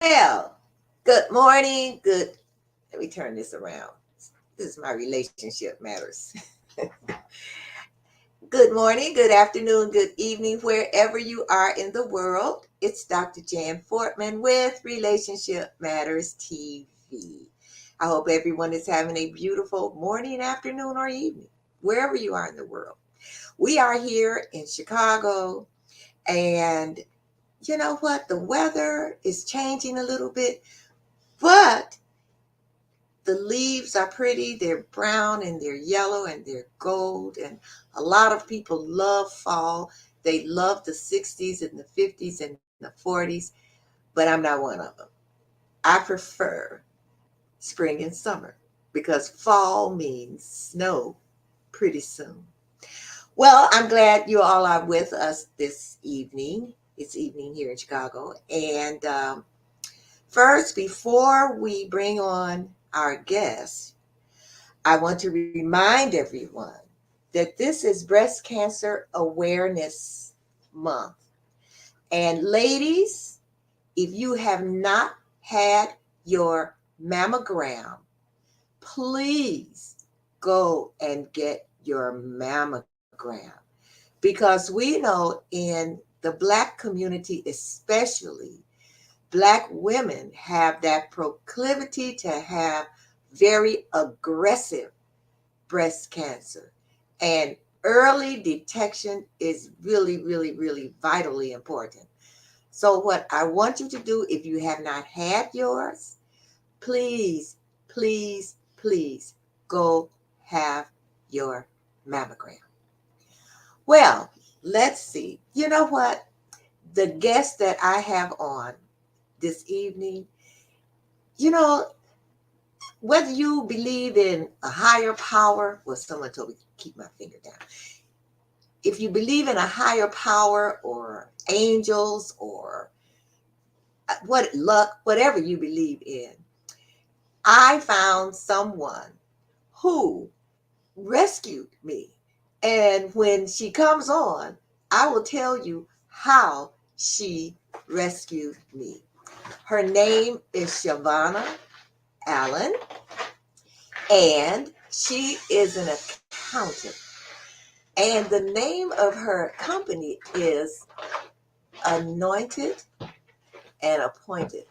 Well, good morning. Let me turn this around. This is my relationship matters. Good morning, good afternoon, good evening, wherever you are in the world. It's Dr. Jan Fortman with Relationship Matters TV. I hope everyone is having a beautiful morning, afternoon, or evening, wherever you are in the world. We are here in Chicago, and you know what? The weather is changing a little bit, but the leaves are pretty. They're brown and they're yellow and they're gold. And a lot of people love fall. They love the 60s and the 50s and the 40s, but I'm not one of them. I prefer spring and summer because fall means snow pretty soon. Well, I'm glad you all are with us this evening. It's evening here in Chicago. And first, before we bring on our guests, I want to remind everyone that this is Breast Cancer Awareness Month. And ladies, if you have not had your mammogram, please go and get your mammogram because we know in the Black community, especially, Black women have that proclivity to have very aggressive breast cancer. And early detection is really, really, really vitally important. So, what I want you to do, if you have not had yours, please, please, please go have your mammogram. Well, let's see. You know what? The guest that I have on this evening, you know, whether you believe in a higher power, well, someone told me to keep my finger down. If you believe in a higher power or angels or what luck, whatever you believe in, I found someone who rescued me. And when she comes on, I will tell you how she rescued me. Her name is Shavonna Allen, and she is an accountant. And the name of her company is Anointed and Appointed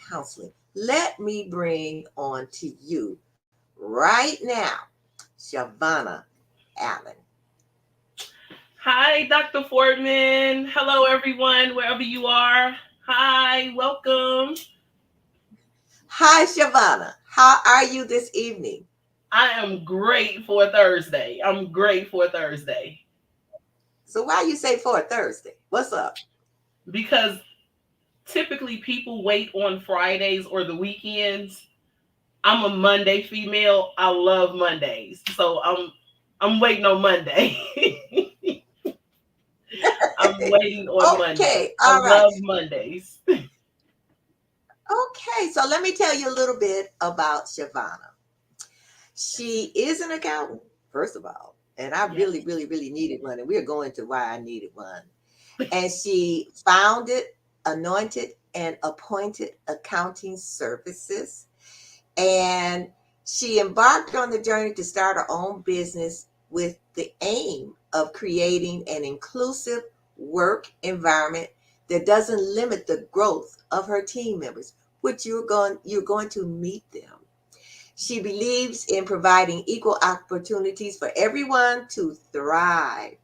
Counseling. Let me bring on to you right now, Shavonna Allen. Hi, Dr. Fortman. Hello, everyone, wherever you are. Hi, welcome. Hi, Shavonna. How are you this evening? I am great for Thursday. I'm great for Thursday So why you say for a Thursday? What's up? because typically people wait on Fridays or the weekends. I'm a Monday female. I love Mondays, so I'm waiting on Monday. I'm waiting on Monday. Okay, I all right. love Mondays. Okay, so let me tell you a little bit about Shavonna. She is an accountant, first of all, and I Yes. really, really, really needed one, and we're going to why I needed one. And she founded Anointed and Appointed Accounting Services. And she embarked on the journey to start her own business with the aim of creating an inclusive work environment that doesn't limit the growth of her team members, which you're going to meet them. She believes in providing equal opportunities for everyone to thrive.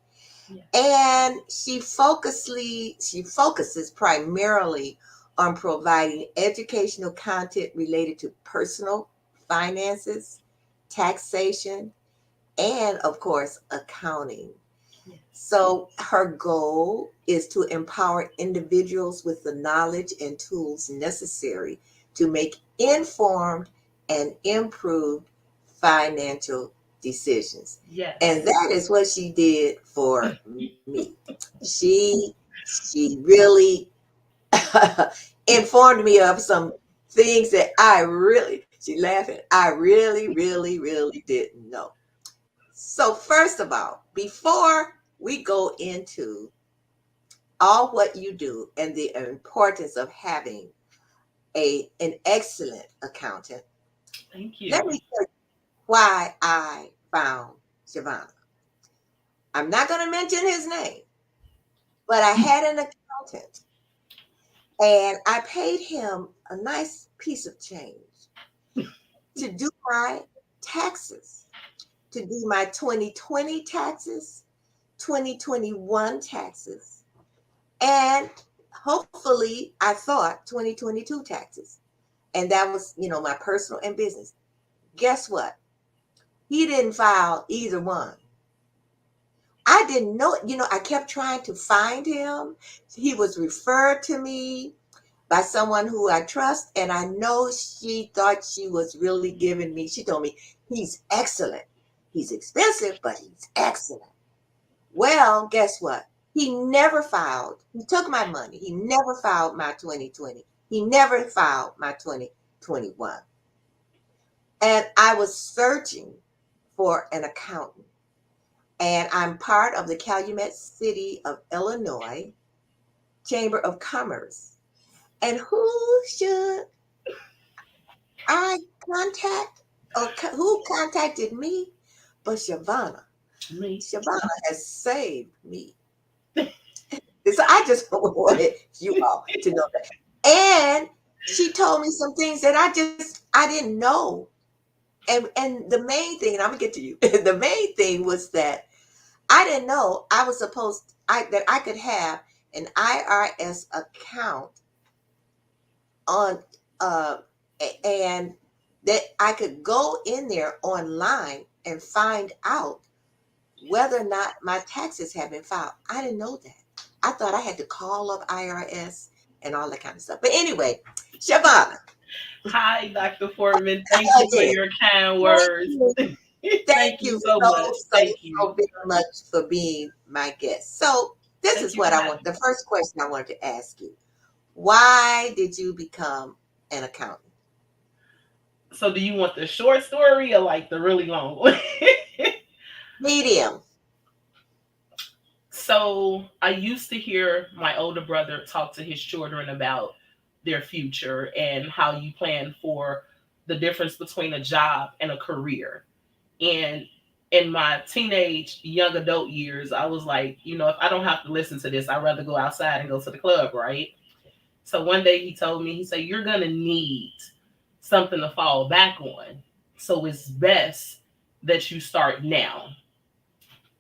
Yes. And she focuses primarily on providing educational content related to personal finances, taxation, and of course, accounting. Yes. So her goal is to empower individuals with the knowledge and tools necessary to make informed and improved financial decisions. And Yes. that is what she did for me. She really informed me of some things that she laughing, I really, really, really didn't know. So, first of all, before we go into all what you do and the importance of having an excellent accountant. Thank Let you. me tell you why I found Shavonna. I'm not going to mention his name, but I had an accountant and I paid him a nice piece of change to do my taxes, to do my 2020 taxes, 2021 taxes, and hopefully, I thought 2022 taxes. And that was, my personal and business. Guess what? He didn't file either one. I didn't know it. I kept trying to find him. He was referred to me by someone who I trust, and I know she thought she was really giving me. She told me he's excellent. He's expensive, but he's excellent. Well, guess what? He never filed. He took my money. He never filed my 2020. He never filed my 2021. And I was searching for an accountant. And I'm part of the Calumet City of Illinois Chamber of Commerce. And who should I contact, or who contacted me but Shavonna? Me. Shavonna has saved me. So I just wanted you all to know that. And she told me some things that I didn't know. And the main thing, and I'm gonna get to you. The main thing was that I didn't know I was supposed that I could have an IRS account on and that I could go in there online and find out whether or not my taxes have been filed. I didn't know that. I thought I had to call up IRS and all that kind of stuff. But anyway, Shavonna, Hi, Dr. Foreman. Thank you for again, your kind thank words. you. Thank Thank you you so so, much. so, Thank you. so very much for being my guest. So, this Thank is you for what I having want. The me. first question I wanted to ask you: why did you become an accountant? So, do you want the short story or like the really long one? Medium. So, I used to hear my older brother talk to his children about their future and how you plan for the difference between a job and a career. And in my teenage, young adult years, I was like, if I don't have to listen to this, I'd rather go outside and go to the club, right? So one day he told me, he said, you're going to need something to fall back on. So it's best that you start now.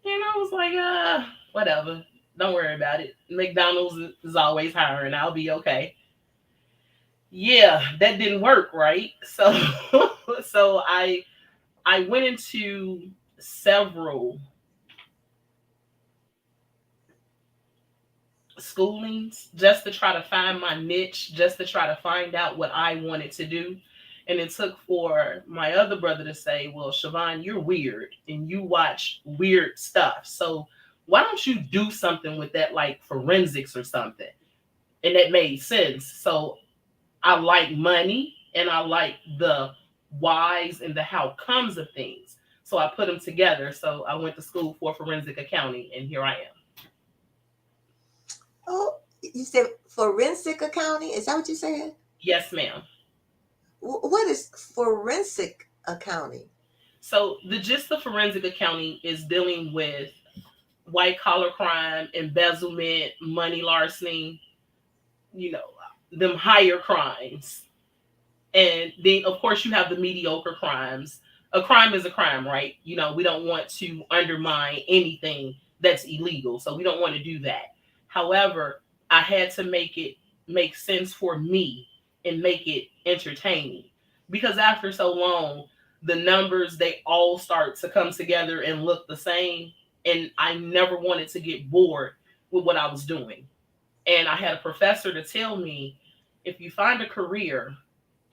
And I was like, whatever. Don't worry about it. McDonald's is always hiring. I'll be okay. Yeah, that didn't work, right? So so I went into several schoolings just to try to find my niche, just to try to find out what I wanted to do. And it took for my other brother to say, well, Siobhan, you're weird and you watch weird stuff. So why don't you do something with that, like forensics or something? And that made sense. So I like money and I like the whys and the how comes of things. So I put them together. So I went to school for forensic accounting and here I am. Oh, you said forensic accounting? Is that what you said? Yes, ma'am. What is forensic accounting? So the gist of forensic accounting is dealing with white collar crime, embezzlement, money larceny, you know, them higher crimes. And then of course you have the mediocre crimes. A crime is a crime, right? We don't want to undermine anything that's illegal. So we don't want to do that. However, I had to make it make sense for me and make it entertaining. Because after so long, the numbers they all start to come together and look the same. And I never wanted to get bored with what I was doing. And I had a professor to tell me if you find a career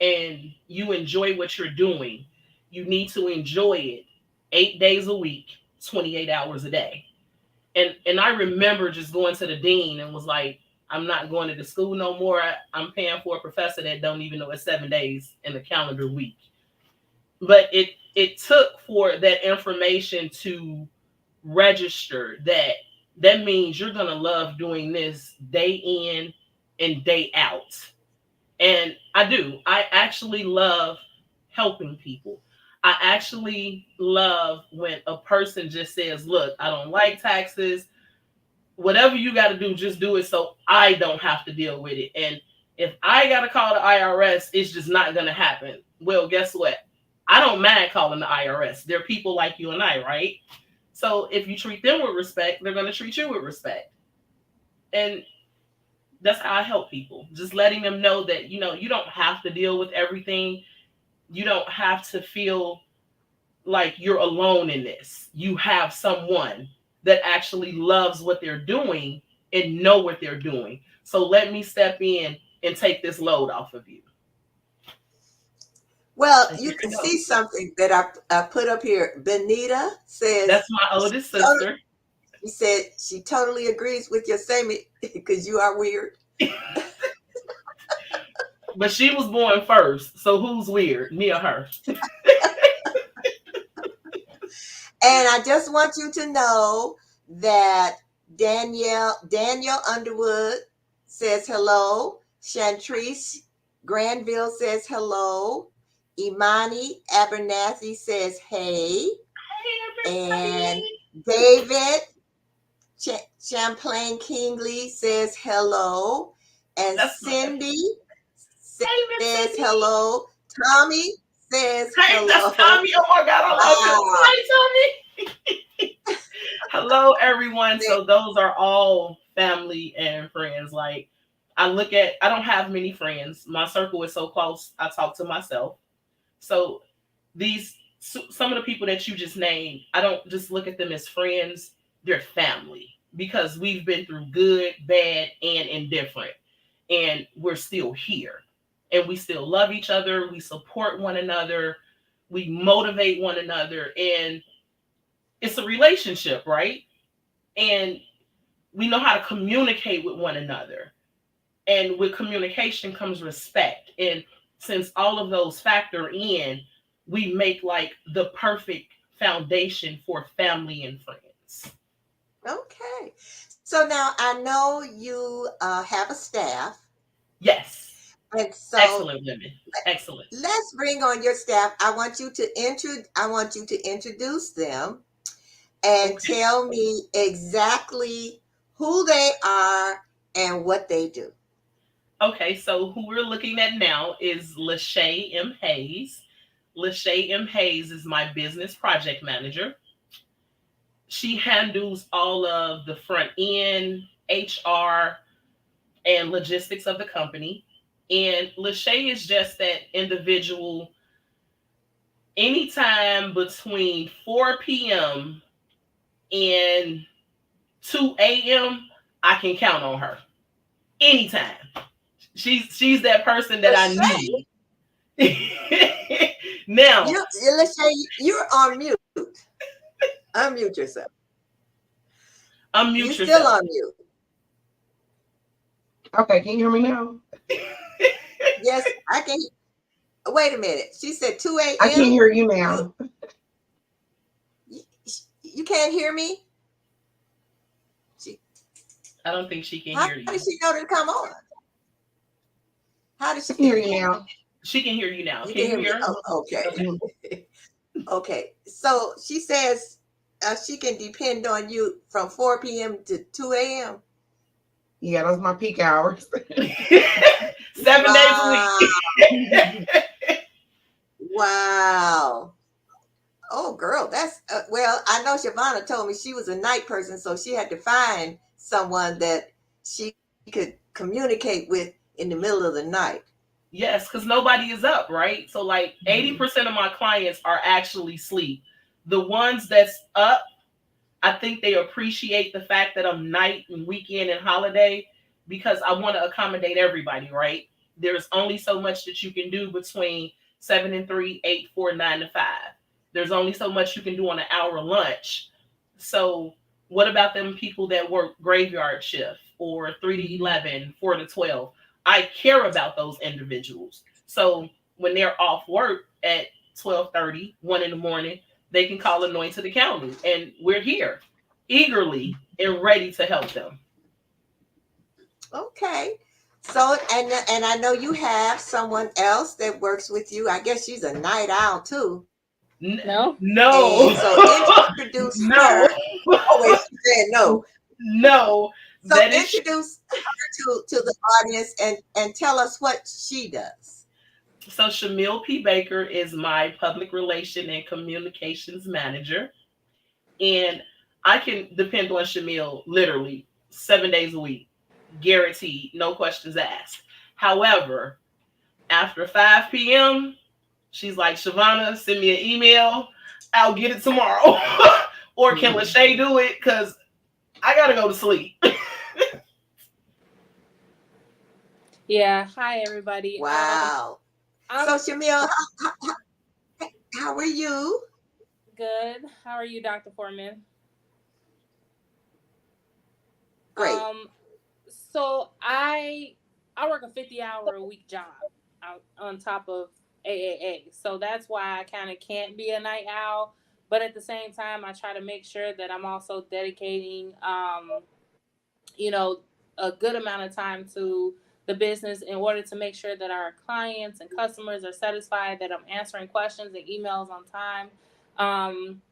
and you enjoy what you're doing, you need to enjoy it 8 days a week, 28 hours a day. And I remember just going to the dean and was like, I'm not going to the school no more. I'm paying for a professor that don't even know it's 7 days in the calendar week. But it took for that information to register that means you're gonna love doing this day in and day out. And I do. I actually love helping people. I actually love when a person just says, "Look, I don't like taxes. Whatever you got to do, just do it so I don't have to deal with it." And if I got to call the IRS, it's just not going to happen. Well, guess what? I don't mind calling the IRS. They're people like you and I, right? So if you treat them with respect, they're going to treat you with respect. And that's how I help people. Just letting them know that, you don't have to deal with everything. You don't have to feel like you're alone in this. You have someone that actually loves what they're doing and know what they're doing. So let me step in and take this load off of you. Well, And you here can it goes. see something that I put up here. Benita says, That's my she oldest totally, sister. she said she totally agrees with your statement because you are weird. But she was born first. So who's weird? Me or her? And I just want you to know that Danielle Underwood says hello. Chantrice Granville says hello. Imani Abernathy says hey. Hey, And everybody. David Champlain Kingley says hello. And That's my Cindy Hey, says Miss Cindy. hello. Tommy says Hey, that's hello. Tommy. Oh my God, I love him. Wow. Hi, Tommy. Hello, everyone. So those are all family and friends. Like I don't have many friends. My circle is so close. I talk to myself. So some of the people that you just named, I don't just look at them as friends. They're family because we've been through good, bad, and indifferent, and we're still here, and we still love each other. We support one another. We motivate one another, and it's a relationship, right? And we know how to communicate with one another. And with communication comes respect. And since all of those factor in, we make like the perfect foundation for family and friends. Okay. So now I know you have a staff, Yes. and so Excellent women. Excellent. let's bring on your staff. I want you to introduce them and Okay. tell me exactly who they are and what they do. Okay. So who we're looking at now is Lachey M. Hayes. Lachey M. Hayes is my business project manager. She handles all of the front end, HR, and logistics of the company. And Lachey is just that individual anytime between 4 p.m. and 2 a.m. I can count on her. Anytime. She's that person that I Lachey, need. Now, Lachey, you're on mute. Unmute yourself. You unmute still yourself. on mute. Okay, can you hear me now? Yes, I can. Wait a minute. She said 2 I can a.m. hear you You now. you, you can't hear me. She, I don't think she can how hear did you. she know to come on? How did I she? can hear you now. She can hear you You now. can Can hear you me. hear her? Oh, okay. Okay. Okay. So she says she can depend on you from 4 p.m. to 2 a.m. Yeah, those are my peak hours. 7 days a week. Wow. Wow. Oh, girl, that's well. I know Shavonna told me she was a night person, so she had to find someone that she could communicate with in the middle of the night. Yes, because nobody is up, right? So like Mhm. 80% of my clients are actually sleep. The ones that's up, I think they appreciate the fact that I'm night and weekend and holiday because I want to accommodate everybody, right? There's only so much that you can do between 7 and 3, 8, 4, 9 to 5. There's only so much you can do on an hour lunch. So what about them people that work graveyard shift or 3 to Mhm. 11, 4 to 12? I care about those individuals. So when they're off work at 12:30, 1 in the morning, they can call Anointed Accounting, and we're here eagerly and ready to help them. Okay. So and I know you have someone else that works with you. I guess she's a night owl too. N- No. And no, so introduce her. no, Oh wait, she said no. no. So That is introduce her to the audience and tell us what she does. so. Shamil P. Baker is my public relation and communications manager, and I can depend on Shamil literally 7 days a week, guaranteed, no questions asked. However, after 5 p.m., she's like, Shavonna, send me an email. I'll get it tomorrow. Or can Lachey do it? Because I got to go to sleep. Yeah. Hi, everybody. Wow. So I'm Shamil, how are you? good. How are you, Dr. Foreman? Great. Um, so I work a 50-hour a week job out on top of AAA. So that's why I kind of can't be a night owl. But at the same time, I try to make sure that I'm also dedicating, you know, a good amount of time to the business in order to make sure that our clients and customers are satisfied, that I'm answering questions and emails on time. Um,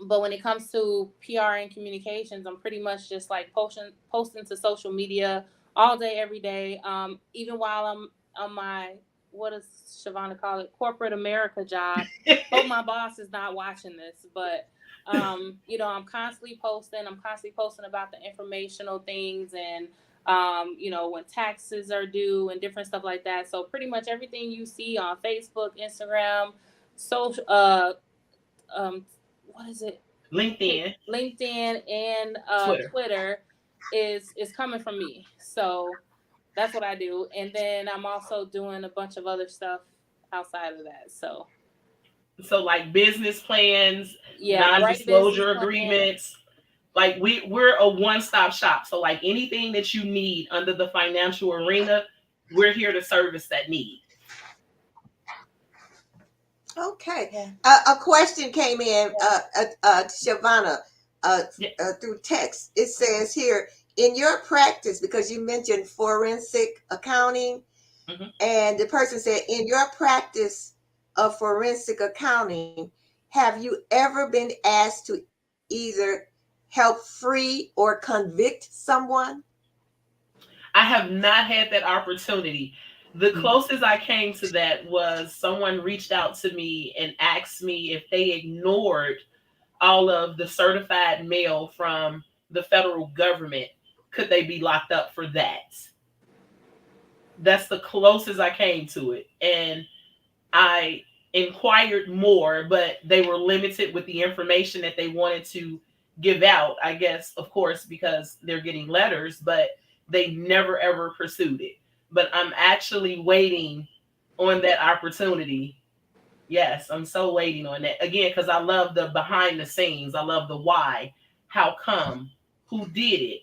but when it comes to PR and communications, I'm pretty much just like posting to social media all day, every day. Even while I'm on my, what does Shavonna call it, corporate America job. Hope my boss is not watching this, but I'm constantly posting. I'm constantly posting about the informational things and when taxes are due and different stuff like that. So pretty much everything you see on Facebook, Instagram, social, um, what is it? LinkedIn, LinkedIn and Twitter. Twitter is coming from me. So that's what I do, and then I'm also doing a bunch of other stuff outside of that. So So, like business plans, yeah, I non write business disclosure plans. agreements. Like we're a one stop shop. So, like anything that you need under the financial arena, we're here to service that need. Okay. Yeah. A question came in, Shavana, Yeah. through text. It says here, in your practice, because you mentioned forensic accounting, Mhm. and the person said, in your practice of forensic accounting, have you ever been asked to either help free or convict someone? I have not had that opportunity. The closest I came to that was someone reached out to me and asked me if they ignored all of the certified mail from the federal government, could they be locked up for that? That's the closest I came to it. And I inquired more, but they were limited with the information that they wanted to give out. I guess, of course, because they're getting letters, but they never ever pursued it. But I'm actually waiting on that opportunity. Yes, I'm so waiting on that. Again, because I love the behind the scenes, I love the why, how come, who did it,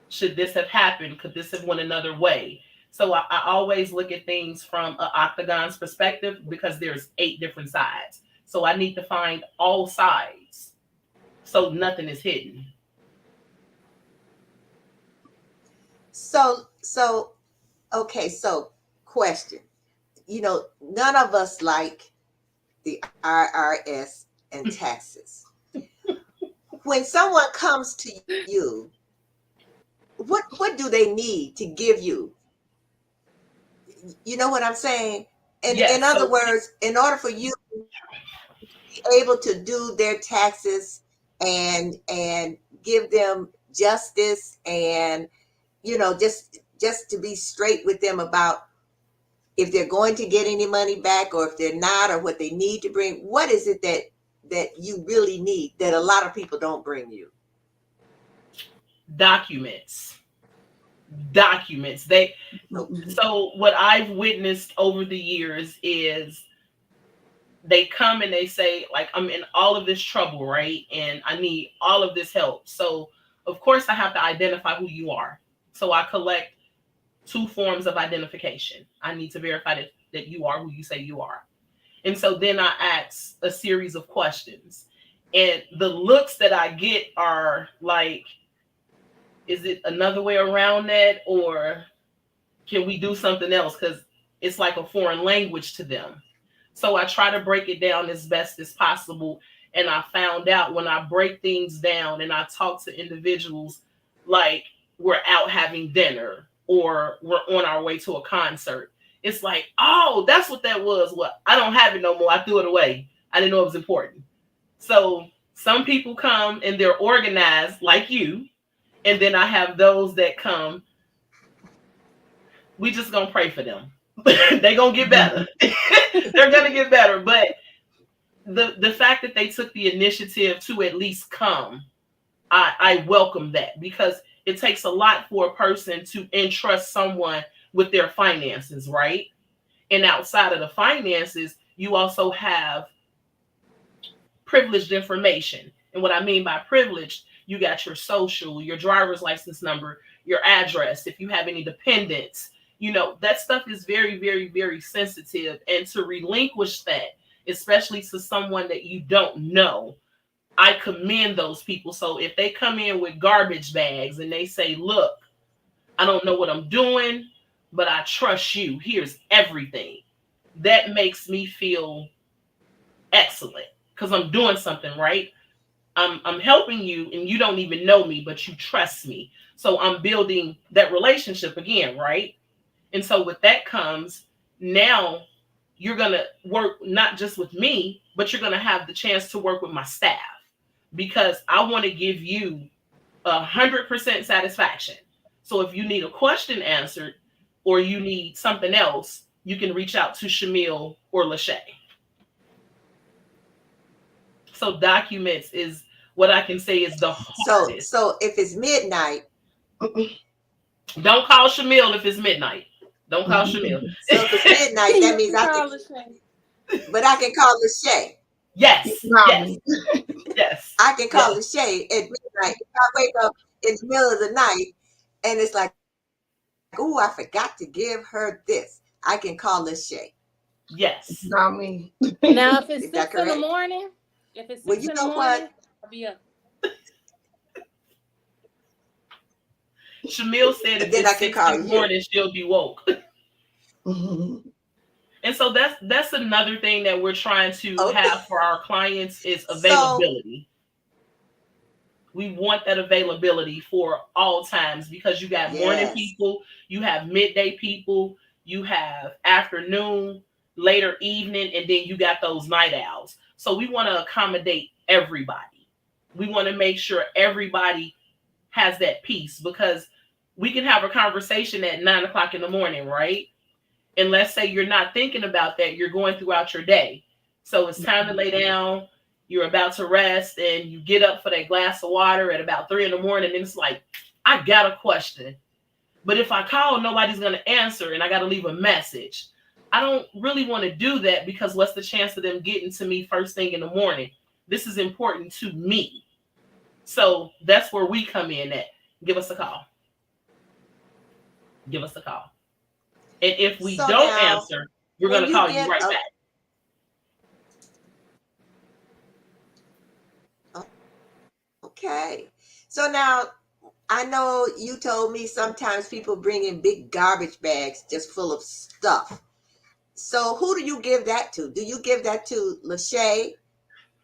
should this have happened? Could this have went another way? So I always look at things from an octagon's perspective because there's 8 different sides. So I need to find all sides so nothing is hidden. So okay, so question. None of us like the IRS and taxes. When someone comes to you, what do they need to give you? You know what I'm saying? And in Yes. other So words, in order for you to be able to do their taxes and give them justice and just to be straight with them about if they're going to get any money back or if they're not or what they need to bring, what is it that you really need that a lot of people don't bring you? documents, documents. They Okay. so what I've witnessed over the years is they come and they say like I'm in all of this trouble, right? And I need all of this help. So of course I have to identify who you are. So I collect 2 forms of identification. I need to verify that you are who you say you are. And so then I ask a series of questions. And the looks that I get are like, is it another way around that? Or Can we do something else? Because it's like a foreign language to them. So I try to break it down as best as possible. And I found out when I break things down and I talk to individuals, like we're out having dinner or we're on our way to a concert, it's like, oh, that's what that was. Well, I don't have it no more. I threw it away. I didn't know it was important. So some people come and they're organized like you. And then I have those that come, we just gonna pray for them. They gonna get better. They're gonna get better. But the fact that they took the initiative to at least come, I welcome that, because it takes a lot for a person to entrust someone with their finances, right? And outside of the finances, you also have privileged information. And what I mean by privileged, you got your social, your driver's license number, your address, if you have any dependents, that stuff is very, very, very sensitive. And to relinquish that, especially to someone that you don't know, I commend those people. So if they come in with garbage bags and they say, look, I don't know what I'm doing, but I trust you. Here's everything. That makes me feel excellent because I'm doing something right. I'm helping you and you don't even know me, but you trust me. So I'm building that relationship again, right? And so with that comes, now you're going to work not just with me, but you're going to have the chance to work with my staff, because I want to give you 100% satisfaction. So if you need a question answered or you need something else, you can reach out to Shamil or Lachey. So documents is what I can say is the hardest. So if it's midnight, Don't call Shamil if it's midnight. Don't call Shamil. so if it's midnight, that You means can I can, call the shade. but I can call Lachey. Yes, Call yes, me. yes, I can call yes, Lachey at midnight. If I wake up in the middle of the night and it's like, oh, I forgot to give her this, I can call Lachey. yes. Call me. Now, if Is it's that six in the correct? morning, if it's Well, six you in the know what? morning, I'll be up. Shamil said if Then I it's can 6 in call the you. morning, she'll be woke. And so that's another thing that we're trying to Okay. have for our clients is So, availability. We want that availability for all times, because you got morning yes. people, you have midday people, you have afternoon, later evening, and then you got those night owls. So we want to accommodate everybody. We want to make sure everybody has that peace, because we can have a conversation at 9 o'clock in the morning, right? And let's say you're not thinking about that, you're going throughout your day. So it's time to lay down, you're about to rest, and you get up for that glass of water at about 3 in the morning, and it's like, I got a question. But if I call, nobody's going to answer, and I got to leave a message. I don't really want to do that, because what's the chance of them getting to me first thing in the morning? This is important to me. So that's where we come in at. Give us a call. Give us a call. And if we So don't now, answer, we're going when to you call you get right a, back. okay. So now, I know you told me sometimes people bring in big garbage bags just full of stuff. So who do you give that to? Do you give that to Lachey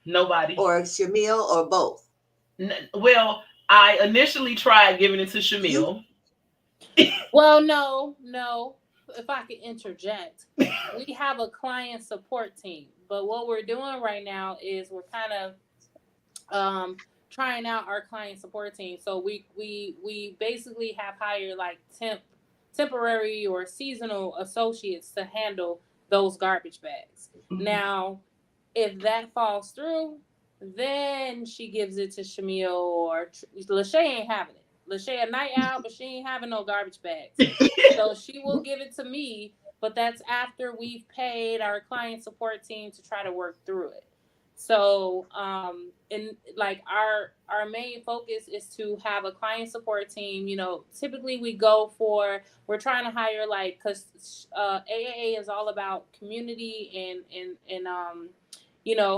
Nobody. or Shamil or both? Well, I initially tried giving it to You Shamil. Well, no, no. If I could interject, we have a client support team, but what we're doing right now is we're kind of trying out our client support team. So we basically have hired like temporary or seasonal associates to handle those garbage bags. Now, if that falls through, then she gives it to Shamil or Lachey ain't having it. Lachey a night out, but she ain't having no garbage bags. So she will give it to me, but that's after we've paid our client support team to try to work through it. So, and like our main focus is to have a client support team. You know, typically we're trying to hire like because AAA is all about community and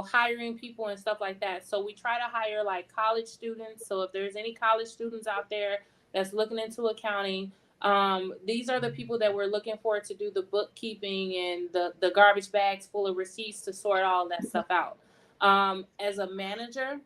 hiring people and stuff like that. So we try to hire like college students. So if there's any college students out there that's looking into accounting, These are the people that we're looking for to do the bookkeeping and the garbage bags full of receipts to sort all that stuff out. As a manager,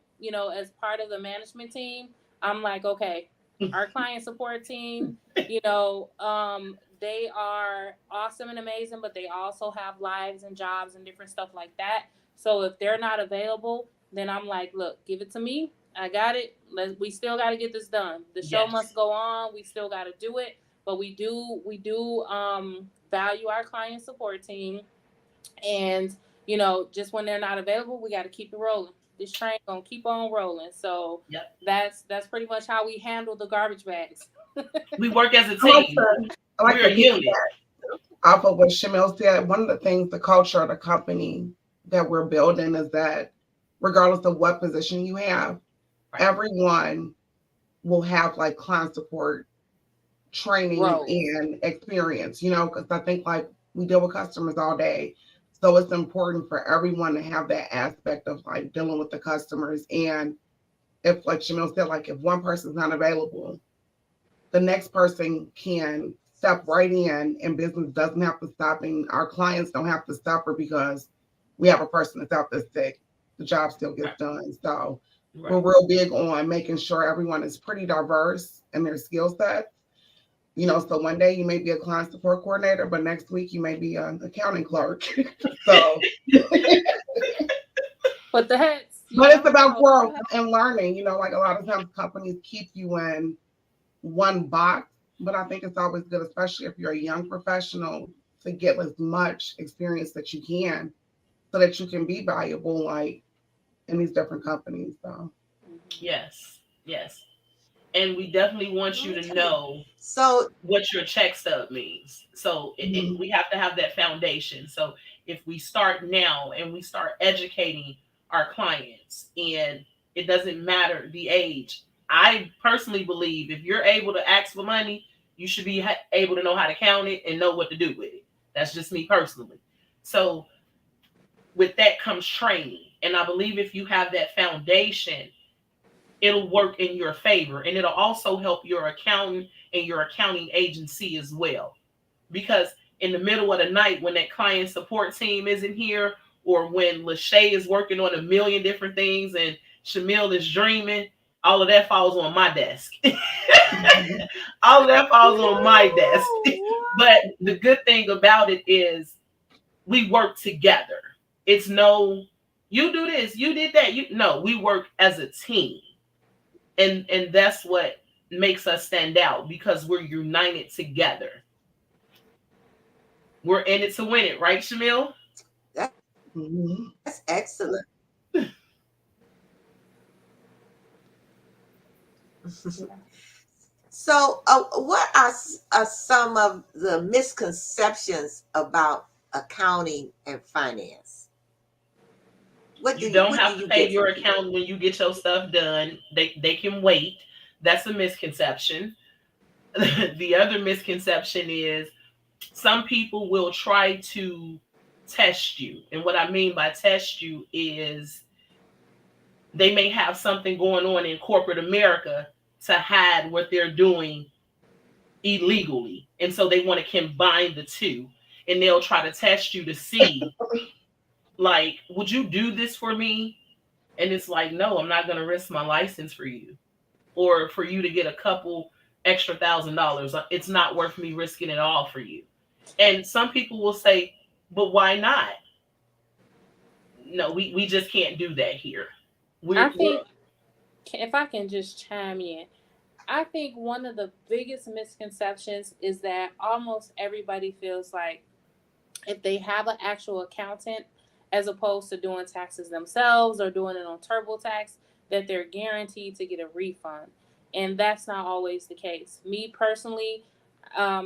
as part of the management team, I'm like, okay, our client support team, they are awesome and amazing, but they also have lives and jobs and different stuff like that. So if they're not available, then I'm like, look, give it to me. I got it. We still got to get this done. The show Yes. must go on. We still got to do it, but we do value our client support team, and just when they're not available, we got to keep it rolling. This train gonna keep on rolling. So Yep. that's pretty much how we handle the garbage bags. We work as a I like team. to, I like We're to a unit. piggyback off of what Shamil said. One of the things, the culture of the company that we're building is that regardless of what position you have, Right. everyone will have like client support training Roles. and experience, because I think like we deal with customers all day. So it's important for everyone to have that aspect of like dealing with the customers. And if, like Shamil said, like if one person's not available, the next person can step right in and business doesn't have to stop and our clients don't have to suffer because we have a person that's out there sick. The job still gets Right. done. So we're Right. real big on making sure everyone is pretty diverse in their skill set. So one day you may be a client support coordinator, but next week you may be an accounting clerk. So, But the heads, but it's about so growth and learning. Like a lot of times companies keep you in one box, but I think it's always good, especially if you're a young professional, to get as much experience that you can so that you can be valuable, like in these different companies. So, Yes. Yes. And we definitely want you to Okay. know So, what your check stub means. So mhm. we have to have that foundation. So if we start now and we start educating our clients, and it doesn't matter the age, I personally believe if you're able to ask for money, you should be able to know how to count it and know what to do with it. That's just me personally. So with that comes training. And I believe if you have that foundation, it'll work in your favor, and it'll also help your accountant and your accounting agency as well. Because in the middle of the night, when that client support team isn't here, or when Lachey is working on a million different things and Shamil is dreaming, all of that falls on my desk. All of that falls on my desk. But the good thing about it is we work together. It's no, you do this, you did that. No, we work as a team. And that's what makes us stand out, because we're united together. We're in it to win it, right, Shamil? Mhm. that's excellent. So, what are some of the misconceptions about accounting and finance? What do You you don't what do have to you pay get your from people? accountant when you get your stuff done. They can wait. That's a misconception. The other misconception is some people will try to test you. And what I mean by test you is they may have something going on in corporate America to hide what they're doing illegally. And so they want to combine the two. And they'll try to test you to see, like, would you do this for me? And it's like, no, I'm not going to risk my license for you, or for you to get a couple extra $1,000. It's not worth me risking it all for you. And some people will say, but why not? No, we just can't do that here. I We're think, if I can just chime in, I think one of the biggest misconceptions is that almost everybody feels like if they have an actual accountant, as opposed to doing taxes themselves or doing it on TurboTax, that they're guaranteed to get a refund. And that's not always the case. Me personally,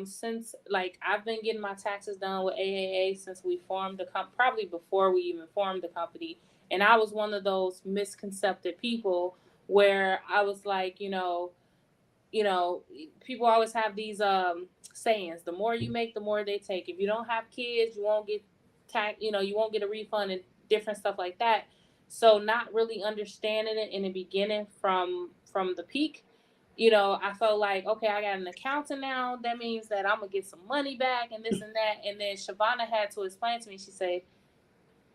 since like I've been getting my taxes done with AAA since we formed the company, probably before we even formed the company. And I was one of those misconcepted people where I was like, you know, people always have these sayings: the more you make, the more they take. If you don't have kids, you won't get you won't get a refund and different stuff like that. So not really understanding it in the beginning from the peak, I felt like, okay, I got an accountant now. That means that I'm gonna get some money back and this and that. And then Shavonna had to explain to me. She said,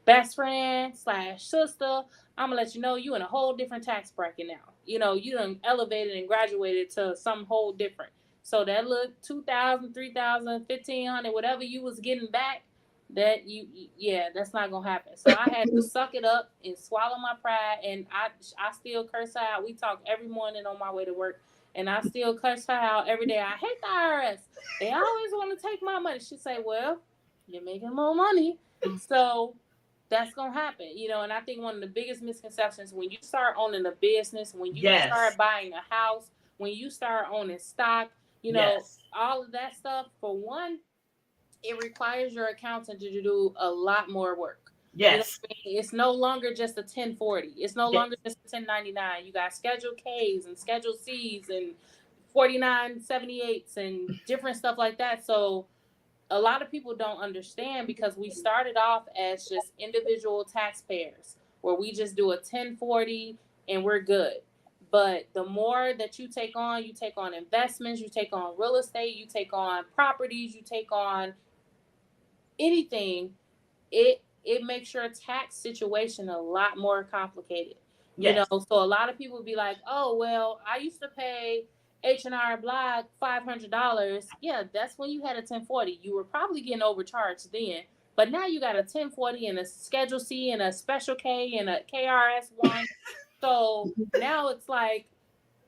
best friend slash sister, I'm gonna let you know you in a whole different tax bracket now. You done elevated and graduated to some whole different. So that look 2,000, 3,000, 1,500, whatever you was getting back, yeah, that's not gonna happen. So I had to suck it up and swallow my pride, and I still curse her out. We talk every morning on my way to work, and I still curse her out every day. I hate the IRS. They always want to take my money. She say, well, you're making more money, so that's gonna happen. And I think one of the biggest misconceptions, when you start owning a business, when you Yes. start buying a house, when you start owning stock, Yes. all of that stuff, for one, it requires your accountant to do a lot more work. You know Yes. what I mean? It's no longer just a 1040. It's no Yes. longer just a 1099. You got Schedule Ks and Schedule Cs and 4978s and different stuff like that. So a lot of people don't understand, because we started off as just individual taxpayers where we just do a 1040 and we're good. But the more that you take on investments, you take on real estate, you take on properties, you take on anything, it makes your tax situation a lot more complicated. Yes. So a lot of people be like, oh well, I used to pay H&R Block $500. Yeah, that's when you had a 1040. You were probably getting overcharged then, but now you got a 1040 and a Schedule C and a Special K and a KRS1. So now it's like,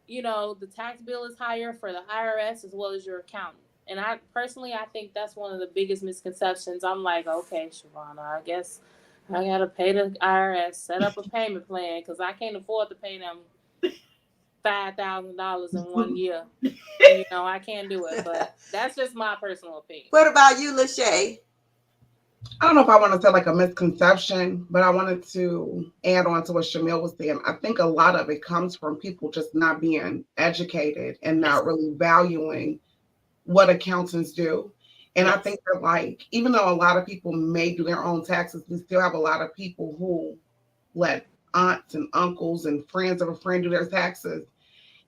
the tax bill is higher for the IRS as well as your accountant. And I think that's one of the biggest misconceptions. I'm like, okay, Shavonna, I guess I gotta pay the IRS, set up a payment plan, because I can't afford to pay them $5,000 in 1 year. I can't do it. But that's just my personal opinion. What about you, Lachey? I don't know if I want to say like a misconception, but I wanted to add on to what Shamil was saying. I think a lot of it comes from people just not being educated and Yes. not really valuing what accountants do. And I Yes. think that, like, even though a lot of people may do their own taxes, we still have a lot of people who let aunts and uncles and friends of a friend do their taxes,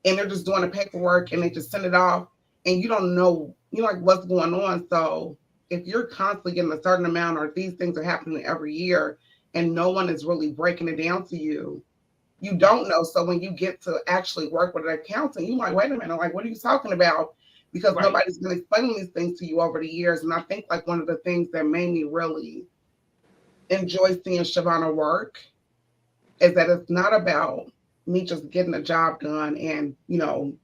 and they're just doing the paperwork and they just send it off, and you don't know, like, what's going on. So if you're constantly getting a certain amount, or these things are happening every year and no one is really breaking it down to you, you Yes. don't know. So when you get to actually work with an accountant, you're like, wait a minute, like, what are you talking about? Because Right. nobody's been explaining these things to you over the years. And I think like one of the things that made me really enjoy seeing Shavonna work is that it's not about me just getting a job done and,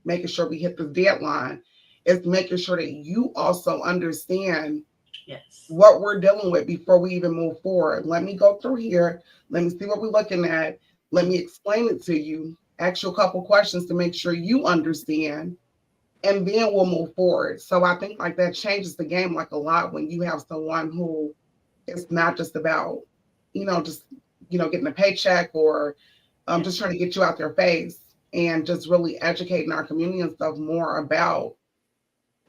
making sure we hit the deadline. It's making sure that you also understand Yes. what we're dealing with before we even move forward. Let me go through here. Let me see what we're looking at. Let me explain it to you. Ask you a couple questions to make sure you understand, and then we'll move forward. So I think like that changes the game like a lot when you have someone who is not just about, just getting a paycheck, or Yes. just trying to get you out their face, and just really educating our community and stuff more about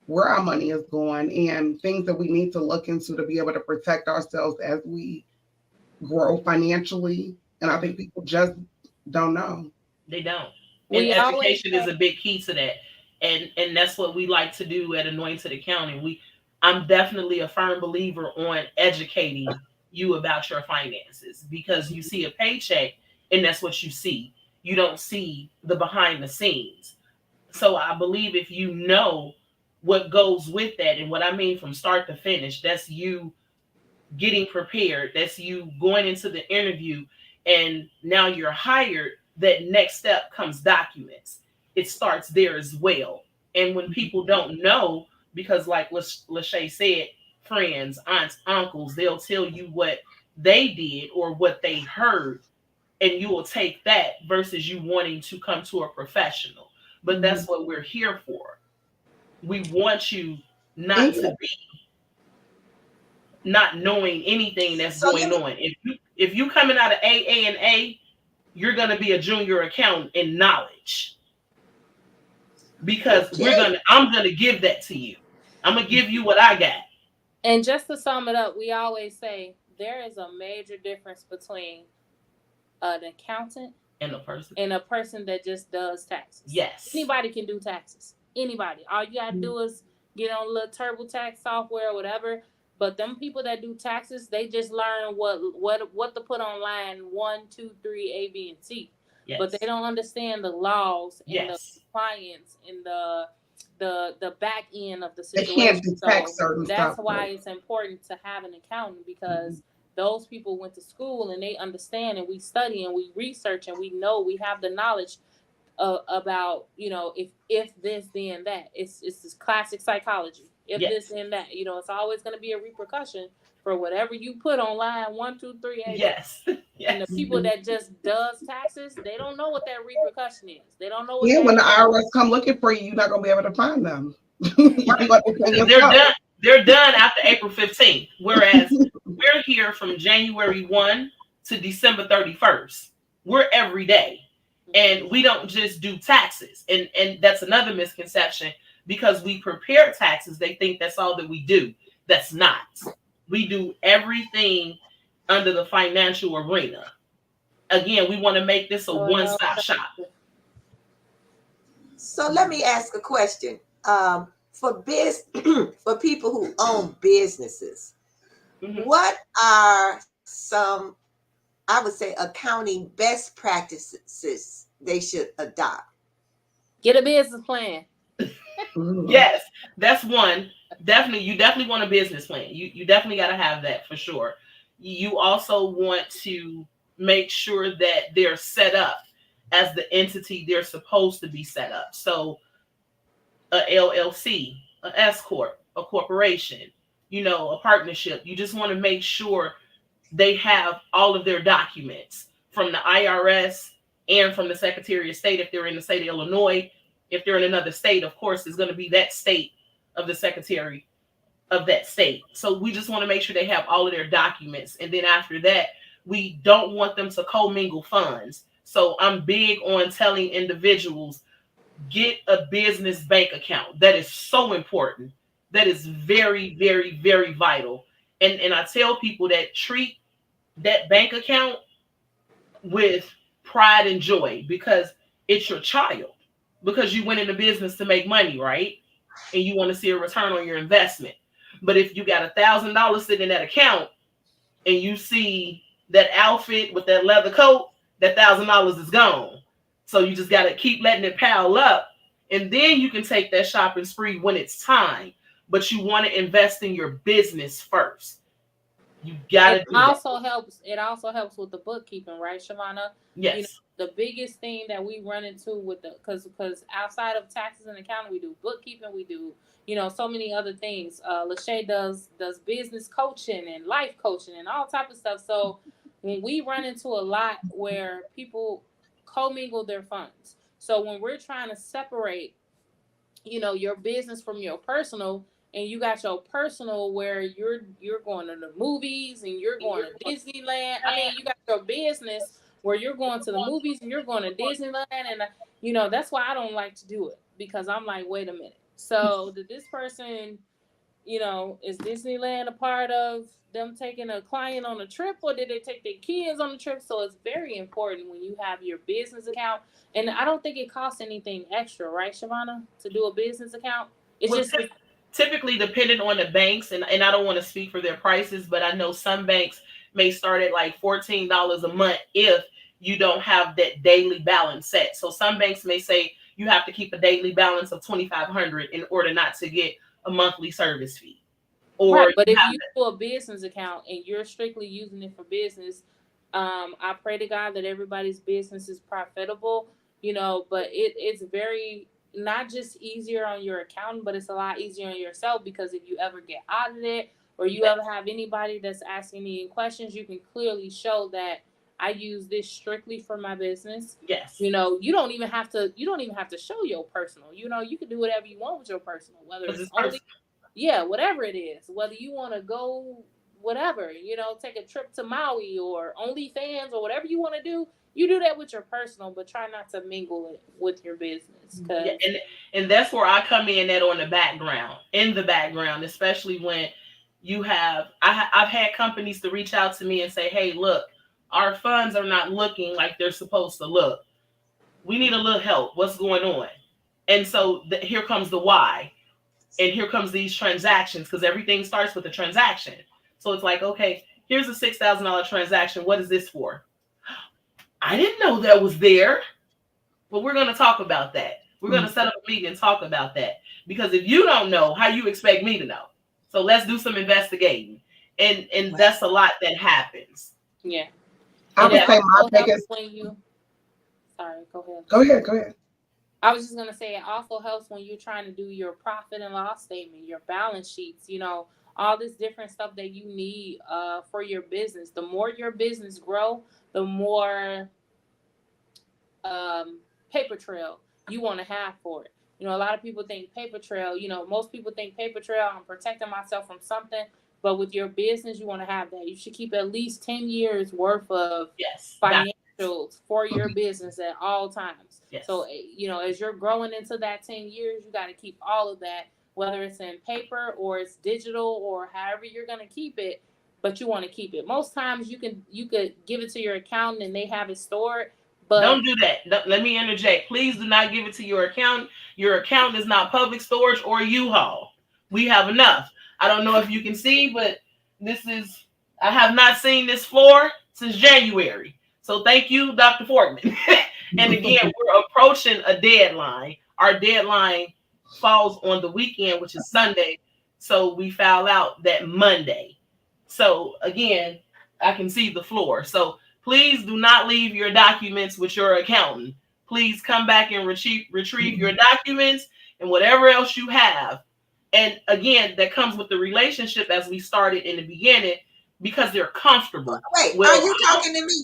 where our money is going and things that we need to look into to be able to protect ourselves as we grow financially. And I think people just don't know. They don't. And We always education is say, a big key to that. And that's what we like to do at Anointed Accounting. I'm definitely a firm believer on educating you about your finances, because you see a paycheck and that's what you see. You don't see the behind the scenes. So I believe if you know what goes with that, and what I mean from start to finish, that's you getting prepared. That's you going into the interview, and now you're hired. That next step comes documents. It starts there as well. And when people don't know, because like Lachey said, friends, aunts, uncles, they'll tell you what they did or what they heard, and you will take that versus you wanting to come to a professional. But Mhm. that's what we're here for. We want you not to And be not knowing anything that's So let going me on. If you coming out of AA and A, you're gonna be a junior accountant in knowledge, because okay. I'm gonna give that to you. I'm gonna give you what I got. and just to sum it up, we always say there is a major difference between an accountant And a person. and a person that just does taxes. Yes. Anybody can do taxes. Anybody. All you gotta do is get on a little TurboTax software or whatever. But them people that do taxes, they just learn what to put on line one, two, three, A, B, and C. But they Yes. don't understand the laws and the Yes. compliance and the back end of the They situation. can't detect So certain that's stuff. why it's important to have an accountant, because those people went to school and they understand, and we study and we research and we know, we have the knowledge about, if this then that. It's this classic psychology. If this Yes. then that, it's always going to be a repercussion for whatever you put on line one, two, three, A, B. Yes. And the Yes. people that just does taxes, they don't know what that repercussion is. They don't know what Yeah, that when the is. IRS come looking for you, you're not gonna be able to find them. You got to pay They're yourself. done. They're done after April 15th. Whereas we're here from January 1 to December 31st. We're every day. And we don't just do taxes. And that's another misconception, because we prepare taxes. They think that's all that we do. That's not. We do everything under the financial arena. Again, we want to make this a So it all one-stop shop. So let me ask a question. For for people who own businesses, Mhm. what are some, I would say, accounting best practices they should adopt? get a business plan. Mhm. Yes, that's one. Definitely, you definitely want a business plan. You definitely got to have that for sure. You also want to make sure that they're set up as the entity they're supposed to be set up. So a LLC, a S corp, a corporation, a partnership. You just want to make sure they have all of their documents from the IRS and from the Secretary of State if they're in the state of Illinois. If they're in another state, of course, it's going to be that state of the Secretary of that state. So we just want to make sure they have all of their documents. And then after that, we don't want them to commingle funds. So I'm big on telling individuals, get a business bank account. That is so important. That is very, very, very vital. And I tell people that treat that bank account with pride and joy, because it's your child. Because you went into business to make money, right? And you want to see a return on your investment. But if you got $1,000 sitting in that account and you see that outfit with that leather coat, that $1,000 is gone. So you just got to keep letting it pile up, and then you can take that shopping spree when it's time. But you want to invest in your business first. You got It to do that. also helps. It also helps with the bookkeeping, right, Shavonna? You know, Yes. the biggest thing that we run into with the because outside of taxes and accounting, we do bookkeeping, we do so many other things. Lachey does business coaching and life coaching and all type of stuff. So when we run into a lot where people commingle their funds, so when we're trying to separate your business from your personal, and you got your personal where you're going to the movies and you're going to Disneyland. I mean, you got your business where you're going to the movies and you're going to Disneyland, and that's why I don't like to do it, because I'm like, wait a minute, so did this person, is Disneyland a part of them taking a client on a trip, or did they take their kids on the trip? So it's very important when you have your business account. And I don't think it costs anything extra, right, Shavonna, to do a business account? It's Well, just, typically depending on the banks, and I don't want to speak for their prices, but I know some banks may start at like $14 a month if you don't have that daily balance set. So some banks may say you have to keep a daily balance of 2,500 in order not to get a monthly service fee. Or right. you But if have you do a business account and you're strictly using it for business, I pray to God that everybody's business is profitable, but it's very not just easier on your accountant, but it's a lot easier on yourself, because if you ever get audited or you yes, ever have anybody that's asking any questions, you can clearly show that I use this strictly for my business. yes, You don't even have to show your personal. You can do whatever you want with your personal, whether because it's it's only, personal. yeah, whatever it is, whether you want to go, whatever, take a trip to Maui or OnlyFans or whatever you want to do, you do that with your personal, but try not to mingle it with your business, Yeah, because and that's where I come in at on the background, in the background, especially when I've had companies to reach out to me and say, hey, look, our funds are not looking like they're supposed to look. We need a little help. What's going on? And so here comes the why. And here comes these transactions, because everything starts with a transaction. So it's like, okay, here's a $6,000 transaction. What is this for? I didn't know that was there. But we're going to talk about that. We're going to set up a meeting and talk about that. Because if you don't know, how you expect me to know? So let's do some investigating. And that's a lot that happens. Yeah. I And would it say my also helps biggest. when you. Sorry, go ahead. Go ahead. Go ahead. I was just gonna say it also helps when you're trying to do your profit and loss statement, your balance sheets, all this different stuff that you need for your business. The more your business grow, the more paper trail you want to have for it. A lot of people think paper trail, most people think paper trail, I'm protecting myself from something. But with your business, you want to have that. You should keep at least 10 years worth of Yes. financials for your business at all times. Yes. So, as you're growing into that 10 years, you got to keep all of that, whether it's in paper or it's digital or however you're going to keep it, but you want to keep it. Most times you could give it to your accountant and they have it stored. But don't do that. Let me interject. Please do not give it to your accountant. Your account is not public storage or U-Haul. We have enough. I don't know if you can see, but I have not seen this floor since January. So thank you, Dr. Fortman. And again, we're approaching a deadline. Our deadline falls on the weekend, which is Sunday. So we file out that Monday. So again, I can see the floor. So please do not leave your documents with your accountant. Please come back and retrieve your documents and whatever else you have. And again, that comes with the relationship as we started in the beginning, because they're comfortable. Wait, Well, are you talking to me?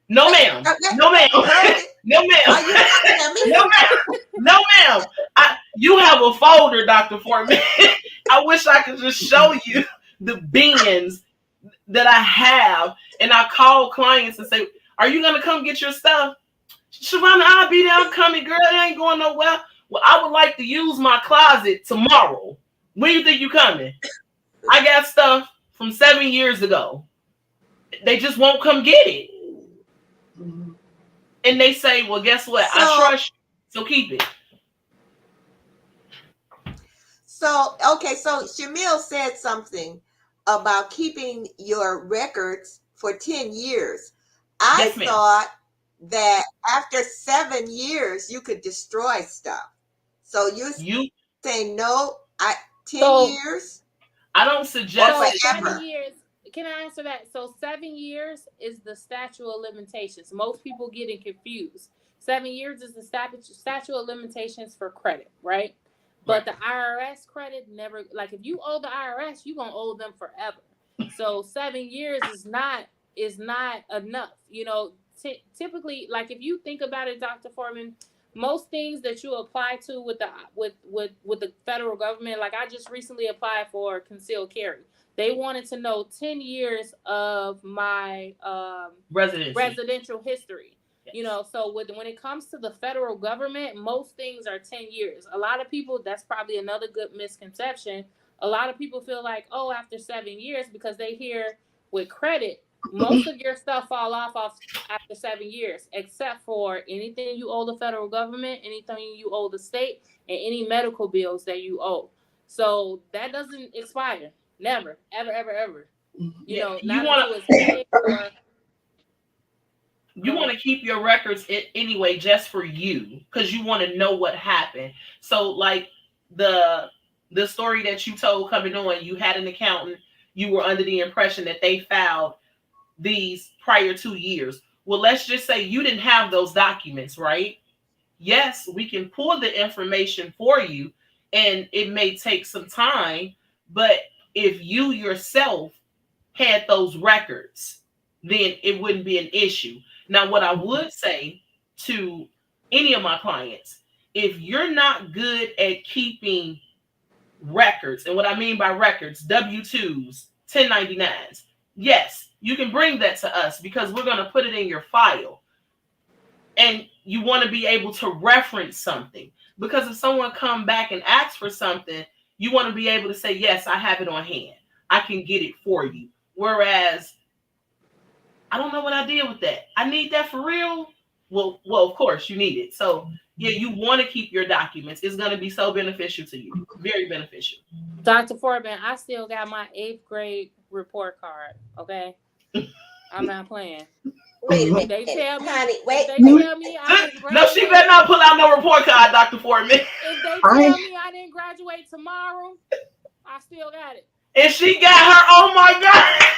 no, Wait, ma'am. No, ma'am. No, are ma'am. you talking to me? No, ma'am. No, ma'am. You have a folder, Dr. Foreman. I wish I could just show you the bins that I have. And I call clients and say, are you going to come get your stuff? Shavonna, I'll be there. I'm coming, girl. It ain't going nowhere. Well, I would like to use my closet tomorrow. When you think you coming? I got stuff from 7 years ago. They just won't come get it. And they say, well, guess what? I trust you, so keep it. So, okay, so Shamil said something about keeping your records for 10 years. I Yes, ma'am. thought that after 7 years you could destroy stuff. So you're You saying no, 10 So years I don't or suggest So it. 7 forever? years. Can I answer that? So 7 years is the statute of limitations. Most people getting confused. 7 years is the statute of limitations for credit, right? Right. But the IRS credit never. Like if you owe the IRS, you gonna owe them forever. So 7 years is not enough. Typically, like if you think about it, Dr. Foreman, most things that you apply to with the federal government, like I just recently applied for concealed carry. They wanted to know 10 years of my residential history. Yes. So when it comes to the federal government, most things are 10 years. A lot of people, that's probably another good misconception. A lot of people feel like, oh, after 7 years, because they hear with credit, most of your stuff fall off after 7 years, except for anything you owe the federal government, anything you owe the state, and any medical bills that you owe. So that doesn't expire. Never, ever, ever, ever. Yeah. Not until it's paid or. You want to keep your records anyway, just for you, because you want to know what happened. So, like the story that you told coming on, you had an accountant. You were under the impression that they filed these prior 2 years. Well, let's just say you didn't have those documents, right? Yes, we can pull the information for you, and it may take some time, but if you yourself had those records, then it wouldn't be an issue. Now, what I would say to any of my clients, if you're not good at keeping records, and what I mean by records, W-2s, 1099s, yes, you can bring that to us because we're going to put it in your file. And you want to be able to reference something, because if someone come back and asks for something, you want to be able to say, yes, I have it on hand. I can get it for you. Whereas I don't know what I did with that. I need that for real. Well, of course you need it. So yeah, you want to keep your documents. It's going to be so beneficial to you. Very beneficial. Dr. Foreman, I still got my 8th grade report card. Okay, I'm not playing. Wait a If Mhm. they minute, tell me, honey. if Wait, they wait. tell me I didn't No, she better graduate, not pull out no report card, Dr. Foreman. if they I tell me I didn't graduate tomorrow, I still got it. And she got her, oh my God.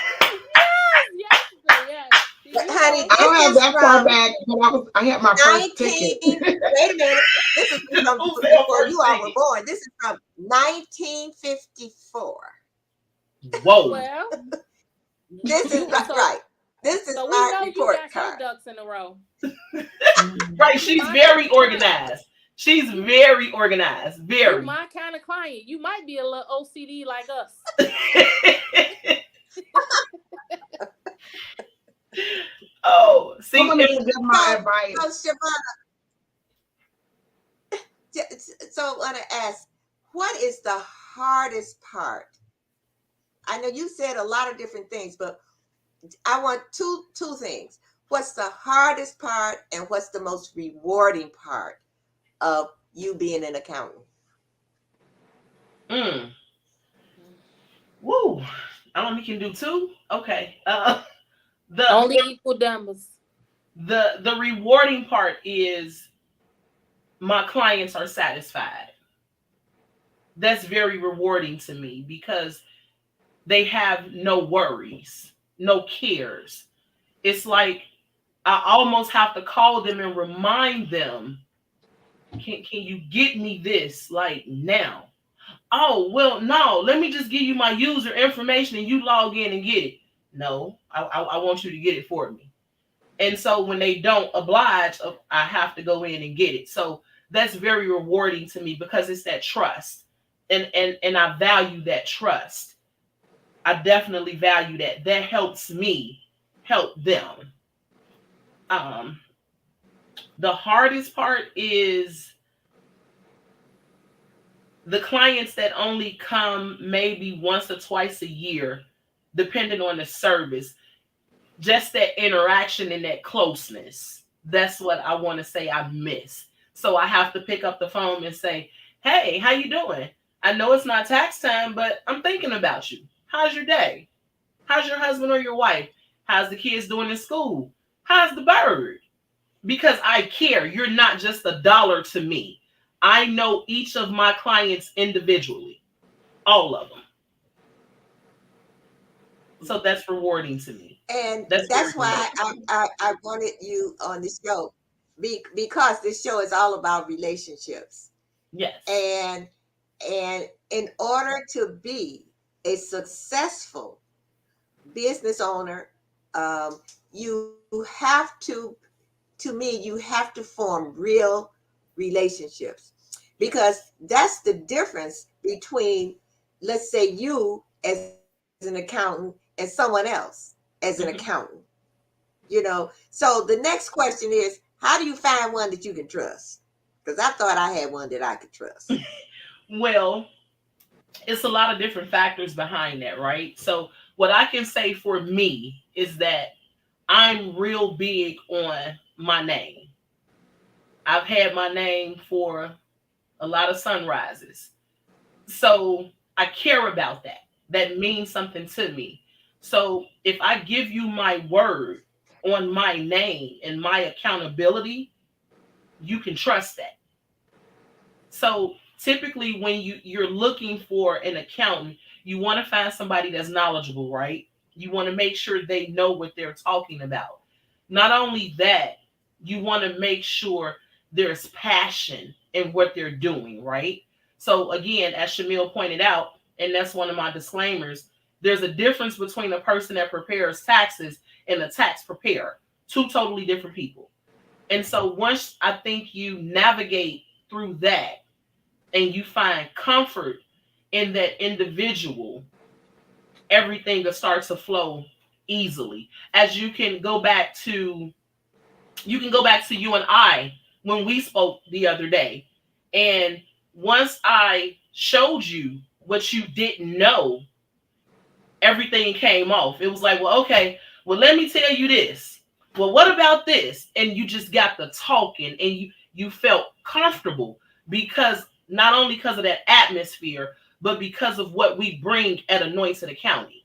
Yes, yesterday, yes. You Honey, know, I don't this have is that far from back, but I had my first ticket. 19. Wait a minute. This is from Who fell before first you all were ticket? born. This is from 1954. Whoa. well, This is you right. so Right. This is so we my know you report got your card. ducks in a row. Right, You she's my kind very of client. organized. She's You very organized. you Very. my kind of client. You might be a little OCD like us. Oh, I'm see, gonna give my So, advice. Shavonna, so I want to ask, what is the hardest part? I know you said a lot of different things, but I want two things. What's the hardest part, and what's the most rewarding part of you being an accountant? mm, woo. I only can do two. Okay. The Only equal numbers. the rewarding part is my clients are satisfied. That's very rewarding to me because they have no worries, no cares. It's like I almost have to call them and remind them, can you get me this like now? Oh, well, no, let me just give you my user information and you log in and get it. No, I want you to get it for me. And so when they don't oblige, I have to go in and get it. So that's very rewarding to me because it's that trust. And I value that trust. I definitely value that. That helps me help them. Um, the hardest part is the clients that only come maybe once or twice a year, depending on the service, just that interaction and that closeness. That's what I want to say I miss. So I have to pick up the phone and say, "Hey, how you doing? I know it's not tax time, but I'm thinking about you. How's your day? How's your husband or your wife? How's the kids doing in school? How's the bird?" Because I care. You're not just a dollar to me. I know each of my clients individually, all of them. So that's rewarding to me. And That's very that's why rewarding. I wanted you on the show, because this show is all about relationships. Yes. And in order to be a successful business owner, you have to me, you have to form real relationships, because that's the difference between, let's say, you as an accountant and someone else as an accountant. Mhm. So the next question is, how do you find one that you can trust? Because I thought I had one that I could trust. Well, it's a lot of different factors behind that, right? So, what I can say for me is that I'm real big on my name. I've had my name for a lot of sunrises. So, I care about that. That means something to me. So, if I give you my word on my name and my accountability, you can trust that. So typically when you're looking for an accountant, you want to find somebody that's knowledgeable, right? You want to make sure they know what they're talking about. Not only that, you want to make sure there's passion in what they're doing, right? So again, as Shamil pointed out, and that's one of my disclaimers, there's a difference between a person that prepares taxes and a tax preparer. Two totally different people. And so once I think you navigate through that and you find comfort in that individual, everything will start to flow easily. As you can go back to you and I when we spoke the other day. And once I showed you what you didn't know, everything came off. It was like, well, okay, Well, let me tell you this. Well, what about this? And you just got the talking, and you felt comfortable because not only because of that atmosphere, but because of what we bring at Anointed Accounting.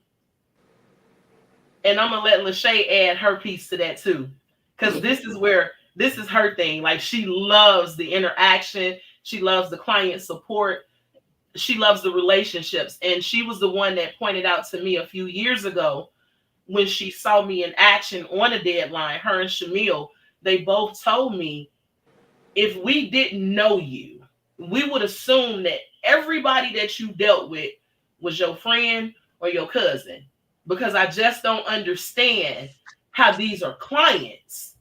And I'm gonna let Lachey add her piece to that too, because this is her thing. Like, she loves the interaction, she loves the client support, she loves the relationships, and she was the one that pointed out to me a few years ago when she saw me in action on a deadline. Her and Shamil, they both told me, if we didn't know you, we would assume that everybody that you dealt with was your friend or your cousin, because I just don't understand how these are clients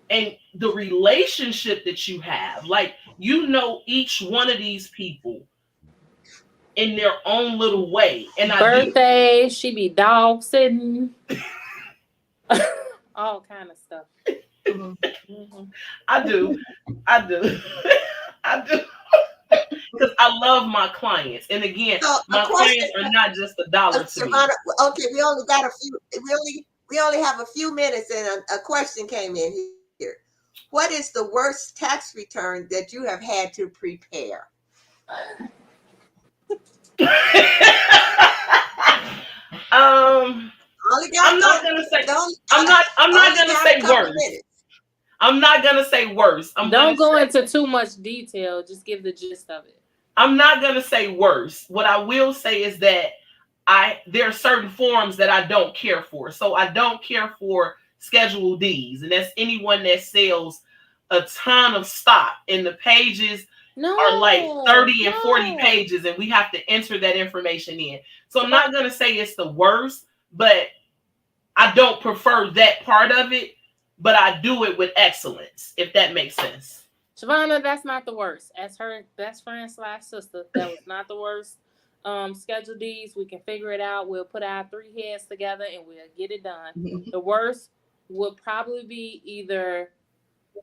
and the relationship that you have. Like, you know each one of these people in their own little way. And I do. Birthday, she be dog sitting, all kind of stuff. Mhm. Hmm. I do. I do. I do. Because I love my clients. And again, So a my question, clients are not just a dollar to me. Shavonna. Okay, we only got a few. We only have a few minutes, and a question came in here. What is the worst tax return that you have had to prepare? um, Only got I'm not only, gonna say only I'm got not I'm not only gonna got a say couple worse. minutes. I'm not gonna say worse. Don't go into too much detail. Just give the gist of it. I'm not gonna say worse. What I will say is that I there are certain forms that I don't care for. So I don't care for Schedule D's, and that's anyone that sells a ton of stock, and the pages are like No, 30 and 40 no. pages, and we have to enter that information in. So I'm Shavon, not gonna say it's the worst, but I don't prefer that part of it, but I do it with excellence, if that makes sense. Shavonna, that's not the worst. As her best friend slash sister, that was not the worst. Schedule D's, we can figure it out. We'll put our three heads together and we'll get it done. The worst would probably be either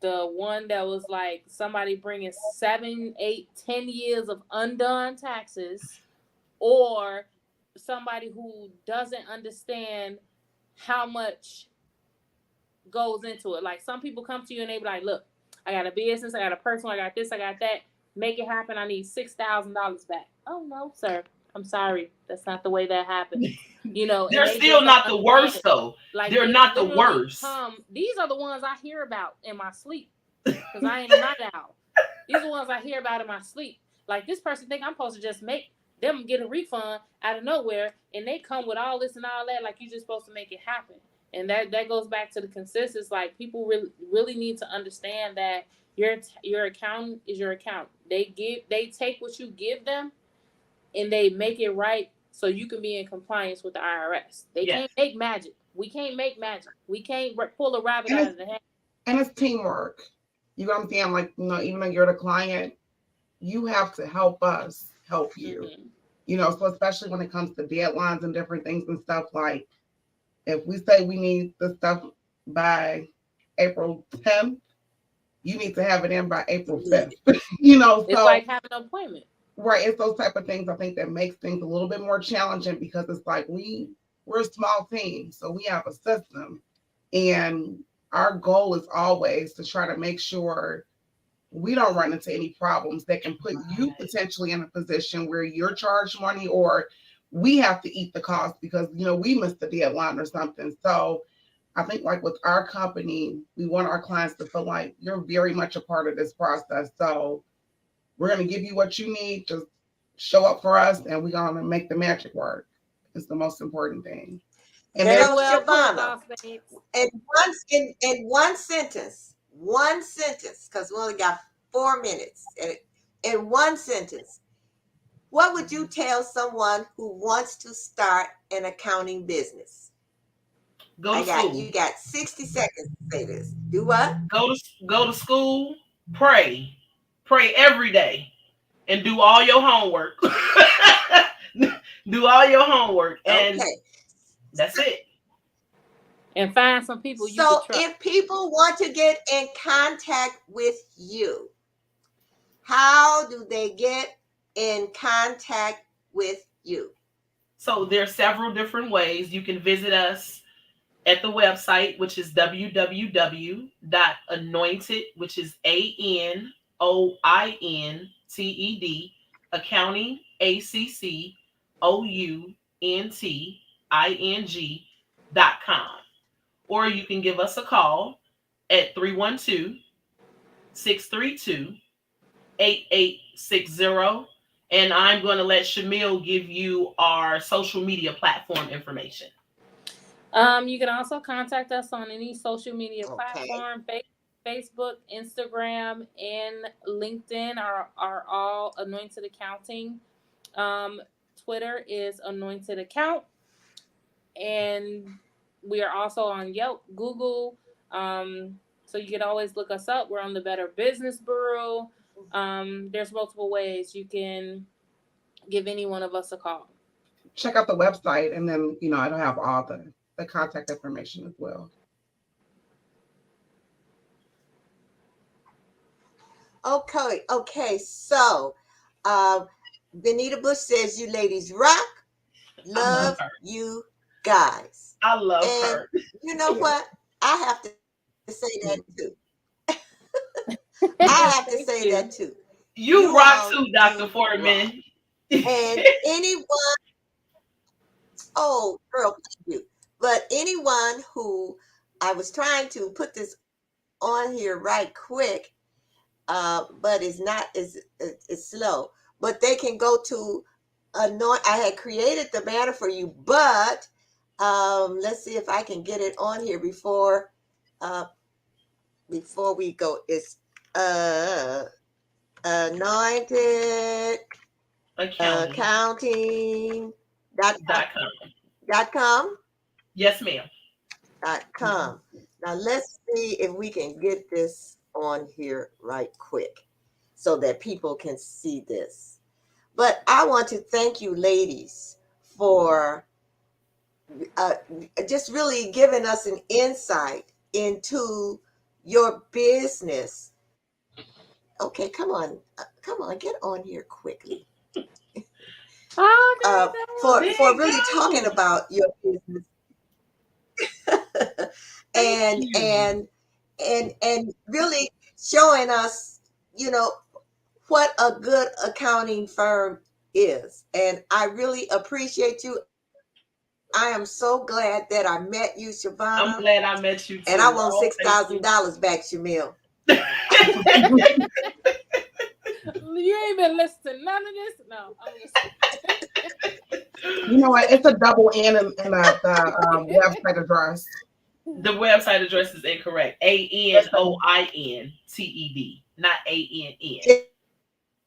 the one that was like somebody bringing 7, 8, 10 years of undone taxes, or somebody who doesn't understand how much goes into it. Like, some people come to you and they be like, "Look, I got a business, I got a personal, I got this, I got that. Make it happen. I need $6,000 back." Oh no, sir. I'm sorry. That's not the way that happens. And They're they just still don't not the understand worst, it. though. Like, They're they not the literally worst. come. These are the ones I hear about in my sleep, because I ain't a night owl. These are the ones I hear about in my sleep. Like, this person think I'm supposed to just make them get a refund out of nowhere, and they come with all this and all that. Like, you just supposed to make it happen. And that goes back to the consensus. Like, people really need to understand that your accountant is your accountant. They take what you give them and they make it right so you can be in compliance with the IRS. They Yes. can't make magic. We can't make magic. We can't pull a rabbit And out it's of the hat. and it's teamwork. You know what I'm saying? Like, even though you're the client, you have to help us help you. Mm-hmm. So especially when it comes to deadlines and different things and stuff, like if we say we need the stuff by April 10th, you need to have it in by April You need 5th. it. It's So like having an appointment. right, it's those type of things I think that makes things a little bit more challenging, because it's like we're a small team, so we have a system, and our goal is always to try to make sure we don't run into any problems that can put you potentially in a position where you're charged money, or we have to eat the cost because we missed the deadline or something. So I think, like, with our company, we want our clients to feel like you're very much a part of this process. So we're going to give you what you need. Just show up for us, and we're going to make the magic work. It's the most important thing. And Very there's So well put, Shavonna, boss babes. in one sentence, because we only got 4 minutes. In one sentence, what would you tell someone who wants to start an accounting business? Go to You school. got 60 seconds to say this. Do what? Go to school. Pray. Pray every day, and do all your homework. Do all your homework, and Okay. that's it. And find some people you could So trust. if people want to get in contact with you, how do they get in contact with you? So there's several different ways you can visit us. at the website, which is www.anointed, which is ANOINTED, accounting, ACCOUNTING.com. Or you can give us a call at 312-632-8860. And I'm going to let Shamil give you our social media platform information. You can also contact us on any social media Okay. platform. Facebook, Instagram, and LinkedIn are all Anointed Accounting. Um, Twitter is Anointed Account, and we are also on Yelp, Google. So you can always look us up. We're on the Better Business Bureau. There's multiple ways you can give any one of us a call. Check out the website, and then it'll have all the contact information as well. Okay. So, uh, Benita Bush says, "You ladies rock. I love Love her. you guys." I love And her. you know what? I have to say that too. I have to say Thank that too. you. You You all rock too, do Dr. rock. Foreman. And anyone, oh, girl, thank you. But anyone who I was trying to put this on here right quick, but it's not it's slow. But they can go to anoint. I had created the banner for you, but let's see if I can get it on here uh, before we go. It's uh, anointed Accounting.com. accounting dot com Yes, ma'am. dot com. Now let's see if we can get this on here right quick so that people can see this. But I want to thank you, ladies, for uh, just really giving us an insight into your business. Okay, come on, get on here quickly. Oh, there you There For you really talking go. about your business Thank and you. and and really showing us, you know, what a good accounting firm is. And I really appreciate you. I am so glad that I met you, Shavonna. I'm And glad I I want met you $6,000 too. back, Oh, thank Shamil. you. You ain't been listening to none of this. No, I'm just. You know what? It's a double N in the website address. The website address is incorrect. ANOINTED, not ANN.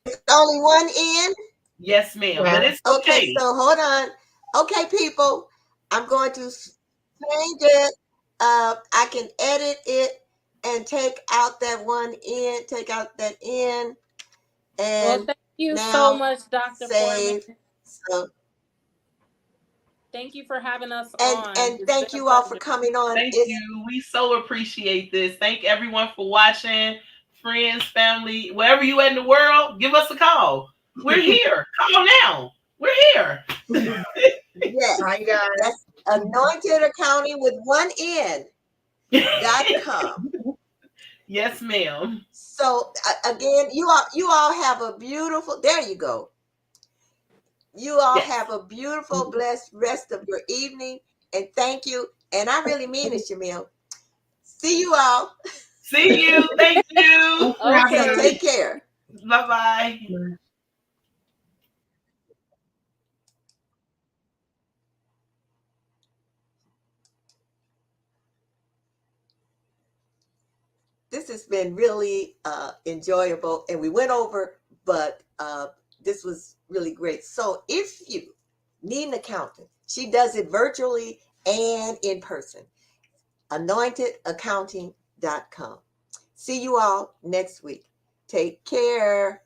It's only one in. Yes, ma'am. But Yeah. it's Okay, okay. so hold on. Okay, people, I'm going to change it. I can edit it and take out that one in, take out that in, Well, and thank you so now much, Dr. Foreman. save. So, Thank you for having us on. and It's been thank a you all for pleasure. coming on. Thank you. We so appreciate this. Thank everyone for watching. Friends, family, wherever you in the world, give us a call. We're here. Call now. We're here. Hi, Yes, guys. that's anointed accounting with one N.com. Yes, ma'am. So again, you all have a beautiful. There you go. You all Yes. have a beautiful, blessed rest of your evening, and thank you. And I really mean it, Shamil. See you all. See you. Thank you. Thanks for having So Okay. us. take care. Bye bye. This has been really enjoyable, and we went over, but this was really great. So if you need an accountant, she does it virtually and in person. anointedaccounting.com. See you all next week. Take care.